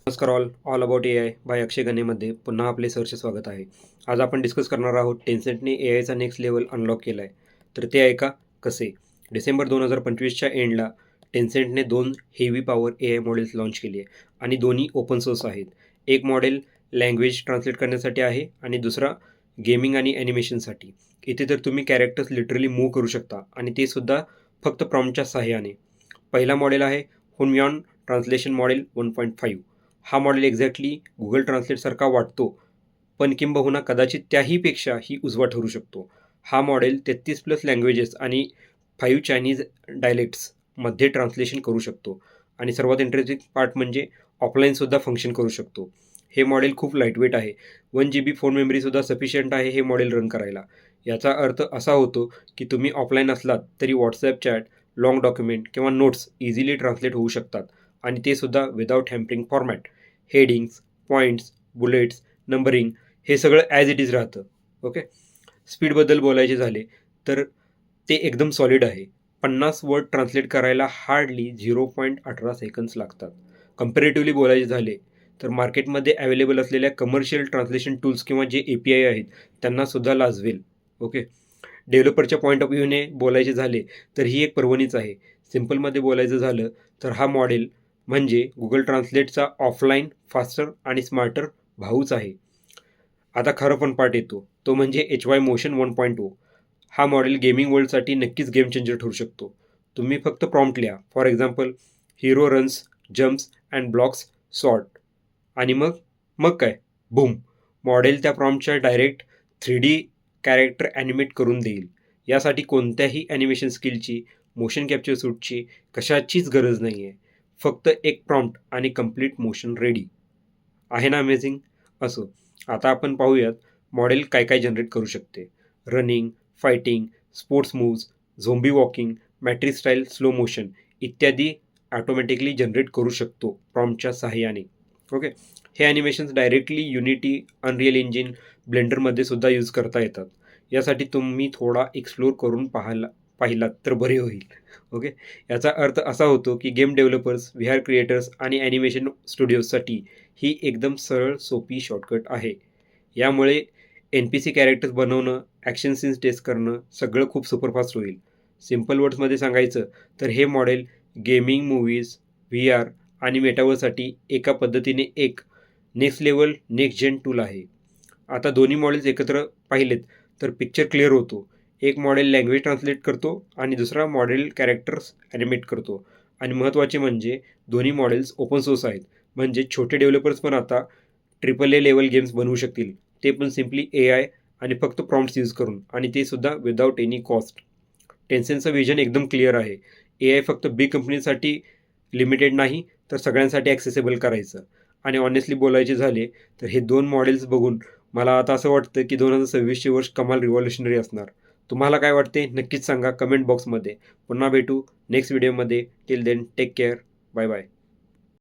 नमस्कार all about A I by Akshay गणेमध्ये पुन्हा आपले सरचे स्वागत आहे. आज आपण डिस्कस करणार आहोत टेन्सेंटने ए आयचा नेक्स्ट लेवल अनलॉक केला आहे. तर ते ऐका कसे. डिसेंबर 2025च्या एंडला टेन्सेंटने 2 heavy power A I models launch केली आहे आणि दोन्ही ओपन सोर्स आहेत. एक मॉडेल लँग्वेज ट्रान्सलेट करण्यासाठी आहे आणि दुसरा गेमिंग आणि ॲनिमेशनसाठी. इथे तर तुम्ही कॅरेक्टर्स लिटरली मूव्ह करू शकता आणि ते सुद्धा फक्त प्रॉम्प्टच्या सहाय्याने. पहिला मॉडेल आहे हुनयान ट्रान्सलेशन मॉडेल 1.5. हा मॉडेल एक्झॅक्टली गुगल ट्रान्सलेटसारखा वाटतो, पण किंबहुना कदाचित त्याहीपेक्षाही उजवा ठरू शकतो. हा मॉडेल 33+ लँग्वेजेस आणि 5 चायनीज डायलेक्ट्समध्ये ट्रान्सलेशन करू शकतो आणि सर्वात इंटरेस्टिंग पार्ट म्हणजे ऑफलाईनसुद्धा फंक्शन करू शकतो. हे मॉडेल खूप लाईटवेट आहे. 1 GB फोन मेमरीसुद्धा सफिशियंट आहे हे मॉडेल रन करायला. याचा अर्थ असा होतो की तुम्ही ऑफलाईन असलात तरी व्हॉट्सॲप चॅट, लाँग डॉक्युमेंट किंवा नोट्स इझिली ट्रान्सलेट होऊ शकतात आणि ते सुद्धा without hampering format. Headings, points, bullets, numbering हे सगळं ॲज इट इज राहतं. ओके. स्पीडबद्दल बोलायचे झाले तर ते एकदम सॉलिड आहे. 50 वर्ड ट्रान्सलेट करायला हार्डली 0.18 सेकंड्स लागतात. कम्पॅरेटिव्हली बोलायचे झाले तर मार्केटमध्ये अवेलेबल असलेल्या कमर्शियल ट्रान्सलेशन टूल्स किंवा जे API आहेत त्यांनासुद्धा लाजवेल. ओके. डेव्हलपरच्या पॉईंट ऑफ व्ह्यूने बोलायचे झाले तर ही एक पर्वणीच आहे. सिम्पलमध्ये बोलायचं झालं तर हा मॉडेल म्हणजे गुगल ट्रान्सलेटचा ऑफलाईन फास्टर आणि स्मार्टर भाऊच आहे. आता खरं पण पार्ट येतो तो म्हणजे HY मोशन 1.0. हा मॉडेल गेमिंग वर्ल्डसाठी नक्कीच गेम चेंजर ठरू शकतो. तुम्ही फक्त प्रॉम्प्ट लिहा, for example hero runs, jumps and blocks sort, आणि मग काय, बूम, मॉडेल त्या प्रॉम्प्टच्या डायरेक्ट 3D कॅरेक्टर ॲनिमेट करून देईल. यासाठी कोणत्याही ॲनिमेशन स्किलची, मोशन कॅप्चर सूटची कशाचीच गरज नाही आहे. फक्त एक प्रॉम्प्ट आणि कंप्लीट मोशन रेडी. आहे ना अमेझिंग? असो, आता आपण पाहूयात मॉडेल काय काय जनरेट करू शकते. Running, fighting, sports moves, zombie walking, matrix style slow motion इत्यादी ऑटोमॅटिकली जनरेट करू शकतो प्रॉम्प्टच्या सहाय्याने. ओके. हे animations directly Unity, Unreal engine, ब्लेंडरमध्ये सुद्धा यूज करता येतात. यासाठी तुम्ही थोडा एक्सप्लोर करून पाहिलात तर बरे होईल. ओके. याचा अर्थ असा होतो की गेम डेव्हलपर्स, VR क्रिएटर्स आणि ॲनिमेशन स्टुडिओजसाठी ही एकदम सरळ सोपी शॉर्टकट आहे. यामुळे NPC कॅरेक्टर्स बनवणं, ॲक्शन सीन्स टेस्ट करणं सगळं खूप सुपरफास्ट होईल. सिम्पल वर्ड्समध्ये सांगायचं तर हे मॉडेल गेमिंग, मूव्हीज, VR आणि मेटावर्ससाठी एका पद्धतीने एक next level, next gen tool आहे. आता दोन्ही मॉडेल्स एकत्र पाहिलेत तर पिक्चर क्लिअर होतो. एक मॉडेल लँग्वेज ट्रान्सलेट करतो आणि दुसरा मॉडेल कॅरेक्टर्स ॲनिमेट करतो. आणि महत्त्वाचे म्हणजे दोन्ही मॉडेल्स ओपन सोर्स आहेत. म्हणजे छोटे डेव्हलपर्स पण आता AAA लेवल गेम्स बनवू शकतील. ते पण सिम्पली AI आणि फक्त प्रॉम्प्ट्स यूज करून, आणि ते सुद्धा विदाऊट एनी कॉस्ट. टेन्सेंटचं विजन एकदम क्लिअर आहे. AI फक्त बिग कंपनीसाठी लिमिटेड नाही तर सगळ्यांसाठी ॲक्सेसेबल करायचं. आणि ऑनेस्टली बोलायचे झाले तर हे 2 मॉडेल्स बघून मला आता असं वाटतं की 2026चे वर्ष कमाल रिव्हॉल्युशनरी असणार. तुम्हाला काय वाटते नक्कीच सांगा कमेंट बॉक्समध्ये. पुन्हा भेटू नेक्स्ट व्हिडिओमध्ये. Till then take care. Bye bye.